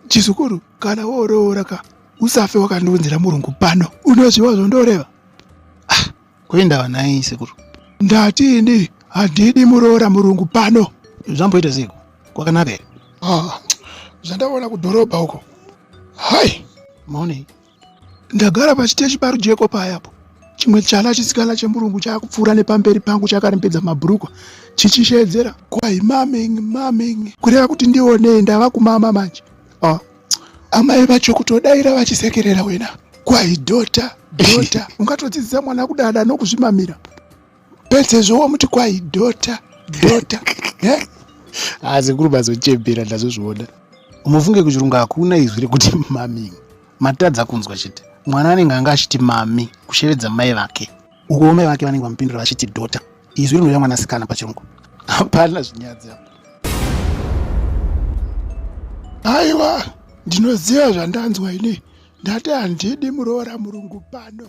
Chizukuru, kana woroora ka usafe wakandonzera murungu pano. Unoziva zvondoreva? Kuenda vanai sekuru. Ndatini handidi muroora murungu pano. Zvamboita seko kwakanaka here? Zvandaona kudhorobha uko. Hai, maonei? Ndagara pachiteshi parujeko payapo. Chimwe chala chisikana chemurungu chakupfuura nepamberi pangu chakarembedza mabhurukwa chichishedzera kwai maming kureva kuti ndionei ndava kumama manje. Amai vacho kutodaira vachisekerera wena. Kwai dhota ungatodzidzisa mwana kudada nokuzvimamira. Pedzezvowo muti kwai dhota Sekuru bazochembera ndazozviona. Umufunge kuchirungu hakuna izwi rekuti mami. Matadza kunzwa chete. Mwana anenge anga achiti mami kushevedza mai vake. Uko mai vake vanenge vamupindura vachiti dhota. Izwi rinouya mwanasikana pachirungu. Hapana zvinyadzi apo. Aiwa, ndinoziva zvandanzwa ini. Ndati handidi muroora murungu pano.